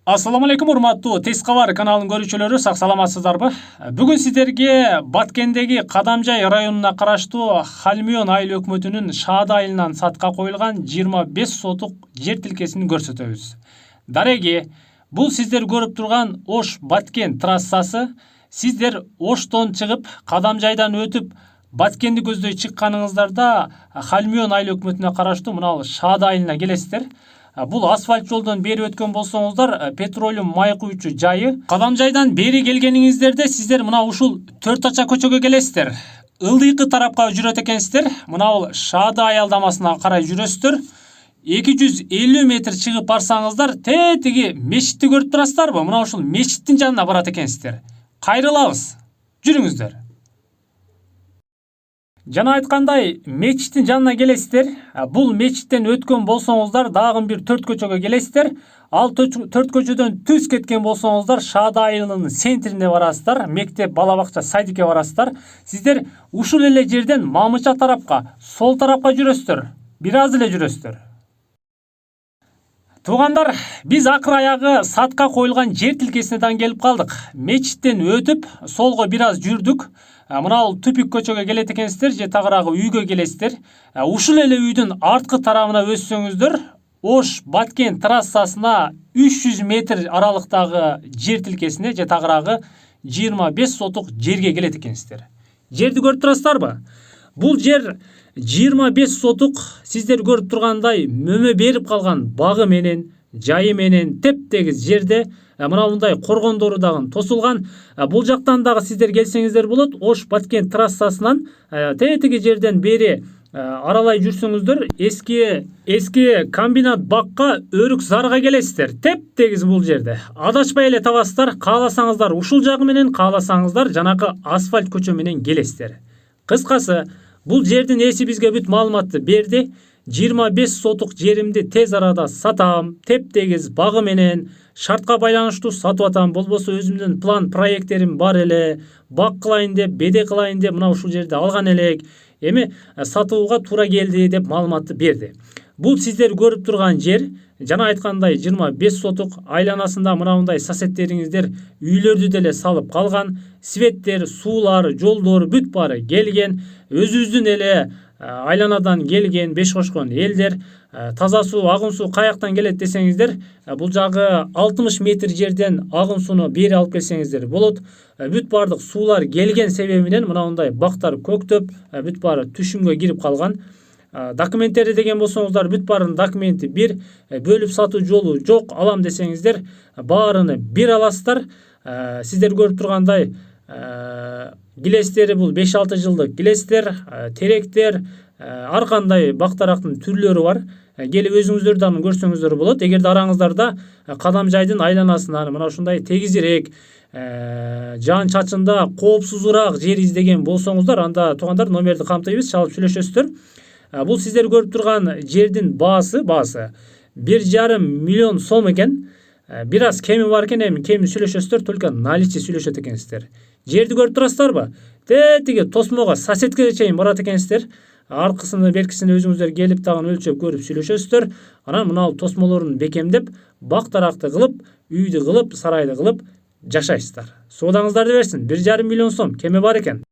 Ассаламу алейкум, урматтуу Тез кабар каналынын көрүүчүлөрү, сак саламатсыздарбы? Бүгүн сиздерге Баткендеги Кадамжай районуна караштуу Хальмион айыл өкмөтүнүн Шаада айылынан сатка коюлган 25 сотук жер тилкесин көрсөтөбүз. Дареги, бул сиздер көрүп турган Ош Баткен трассасы. Сиздер Оштон чыгып, Кадамжайдан өтүп, Баткенди көздөй чыкканыңыздарда Хальмион айыл өкмөтүнө караштуу мына Шаада айылына келесиздер. Бул асфальт жолдон бери өткөн болсоңуздар, петролиум май куючу жайы. Кадамжайдан бери келгениңиздерде сиздер мына ушул 4 ача көчөгө келесиздер. Ылдыйкы тарапка жүрөт экенсиздер. Мына бул Шаада аялдамасына карай жүрөсүздөр. 250 метр чыгып барсаңыздар, тетиги мечитти көрүп турасыздарбы? Мына ушул мечиттин жанына барат экенсиздер. Кайрылабыз. Жүрүңүздөр. Жана айткандай, мечиттин жанына келесиздер. Бул мечиттен өткөн болсоңуздар, дагы бир 4 көчөгө келесиздер. Ал 4 көчөдөн түз кеткен болсоңуздар, Шаада айылынын центрине барасыздар. Мектеп, бала бакча, садикке барасыздар. Сиздер ушул эле жерден Мамыча тарапка, сол тарапка жүрөсүздөр. Бир аз эле жүрөсүздөр. Туугандар, биз акыр аягы сатка коюлган жер тилкесине дан келип калдык. Мечиттен өтүп, солго бир аз жүрдүк. Мына бул түпүк көчөгө келет экенсиздер, же тагыраагы үйгө келесиздер. Ушул эле үйдүн арткы тарабына өссөңүздөр, Ош Баткен трассасына 300 метр аралыктагы жер тилкесине же тагыраагы 25 сотук жерге келет экенсиздер. Жерди көрүп турасыздарбы? Бул жер 25 сотук, сиздер көрүп тургандай мөмө берип калган багы менен, жайы менен теп-тегиз жерде. Мына мындай коргондору дагы тосулган. Бул жактан дагы сиздер келсеңиздер болот. Ош Баткен трассасынан тетиги жерден бери аралай жүрсөңүздөр, эски комбинат бакка Өрүк зарга келесиздер. Теп-тегиз бул жерде. Адашпай эле табасыздар. Кааласаңыздар ушул жагы менен, кааласаңыздар жанакы асфальт көчө менен келесиздер. Кыскасы, бул жердин ээси бизге бүт маалыматты берди. 25 сотук жеримди тез арада сатам, теп-тегиз багы менен, шартка байланыштуу сатып атам. Болбосо өзүмдүн план проекттерим бар эле, бак кылайын деп, беде кылайын деп мына ушул жерди алган элек. Эми сатууга туура келди деп маалыматты берди. Бул сиздер көрүп турган жер, жана айткандай 25 сотук, айланасында мына мындай соседтериңиздер үйлөрдү деле салып калган. Светтер, суулар, жолдор бүт баары келген. Өзүбүздүн эле айланадан келген 5 кошкон элдер. Таза суу, агын суу каяктан келет десеңиздер, бул жагы 60 метр жерден агын сууну бери алып келсеңиздер болот. Бүт баардык суулар келген себебинен мына мындай бактар көктөп, бүт баары түшүмгө кирип калган. Документтерди деген болсоңуздар, бүт баарынын документи бир, бөлүп сатуу жолу жок. Алам десеңиздер, баарыны бир аласыздар. Сиздер көрүп тургандай, гилестери бул 5-6 жылдык гилестер, теректер, ар кандай бактарактын түрлөрү бар. Келип өзүңүздөр дагы көрсөңүздөр болот. Эгерде араңыздарда Кадамжайдын айланасынан мына ушундай тегизирээк, жаан чачында коопсузураак жер издеген болсоңуздар, анда туугандар номерди камтыйбыз, чалып сүйлөшөсүздөр. Бул сиздер көрүп турган жердин баасы 1,5 миллион сом экен. Бир аз кеми бар экен, эми кеми сүйлөшөсүздөр, только наличие сүйлөшөт экенсиздер. Жерди көрүп турасыздарбы? Тетиги тосмого соседке чейин барат экенсиздер. Аркысыны, беркисине өзүңүздөр келип дагы өлчөп көрүп сүйлөшөсүздөр. Анан мына тосмолорун бекемдеп, бак таракты кылып, үйдү кылып, сарайды кылып жашайсыздар. Соодаңыздарды берсин. 1,5 миллион сом кеми бар экен.